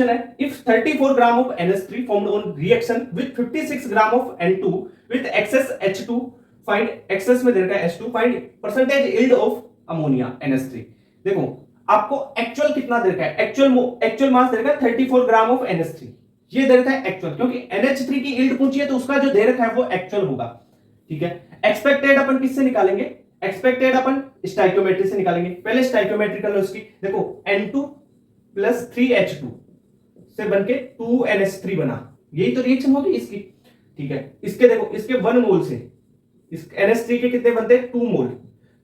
Question है, if 34 gram of NH3 formed on reaction with 56 gram of N2 with excess H2 find, excess में दे रखा है H2, find percentage yield of ammonia NH3। देखो आपको actual कितना दे रखा है, एक्चुअल मास दे रखा है 34 ग्राम ऑफ NH3, ये दे रखा है एक्चुअल, क्योंकि NH3 की यील्ड पूछी है तो उसका जो दे रखा है वो एक्चुअल होगा। ठीक है, एक्सपेक्टेड अपन किससे निकालेंगे, एक्सपेक्टेड अपन स्टाइकियोमेट्री से निकालेंगे। पहले स्टाइकियोमेट्री कर लो इसकी, देखो N2 प्लस 3H2 से बनके 2NH3 बना, यही तो रिएक्शन होगी इसकी। ठीक है, इसके देखो इसके 1 मोल से इस NH3 के कितने बनते हैं 2 मोल,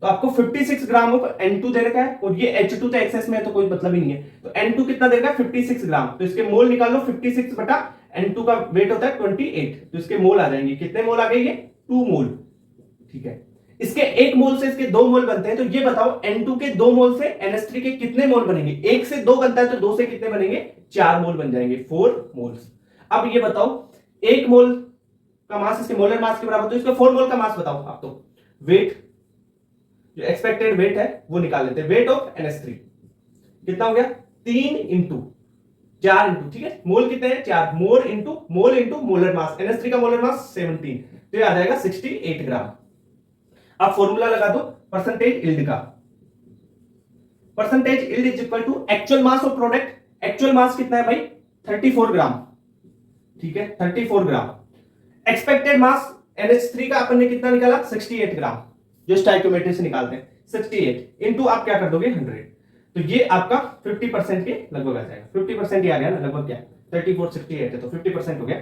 तो आपको 56 ग्राम ऑफ N2 दे रखा है और ये H2 तो एक्सेस में है तो कोई मतलब ही नहीं है, तो N2 कितना देगा 56 ग्राम, तो इसके मोल निकाल लो, 56 बटा N2 का वेट होता है 28, तो इसके मोल आ जाएंगे, कितने मोल आ गए ये 2 मोल। ठीक है, इसके 1 मोल से इसके 2 मोल बनते हैं, तो ये बताओ N2 के 2 मोल से NH3 के कितने मोल बनेंगे, 1 से 2 बनता है तो 2 से कितने बनेंगे 4 मोल बन जाएंगे, 4 मोल्स। अब ये बताओ 1 मोल का मास इसके मोलर मास के बराबर, तो इसका 4 मोल का मास बताओ आप, तो वेट जो एक्सपेक्टेड वेट है वो निकाल लेते हैं, वेट ऑफ NH3 कितना हो गया 3 इंटू 4 इंटू, ठीक है मोल कितने हैं 4, mole into molar mass, NH3 का मोलर मास 17, तो ये आ जाएगा 68 ग्राम। आप फॉर्मूला लगा दो परसेंटेज यील्ड का, percentage yield is equal to actual mass of product, actual mass कितना है भाई 34 ग्राम, ठीक है 34 ग्राम, एक्सपेक्टेड मास NH3 का अपन ने कितना निकाला 68 ग्राम, जो स्टाइकियोमेट्री से निकालते हैं 68 इंटू आप क्या कर दोगे 100, तो ये आपका 50% के लगभग आ जाएगा, 50% ही आ गया ना लगभग, क्या 34 68 है तो 50% हो गया।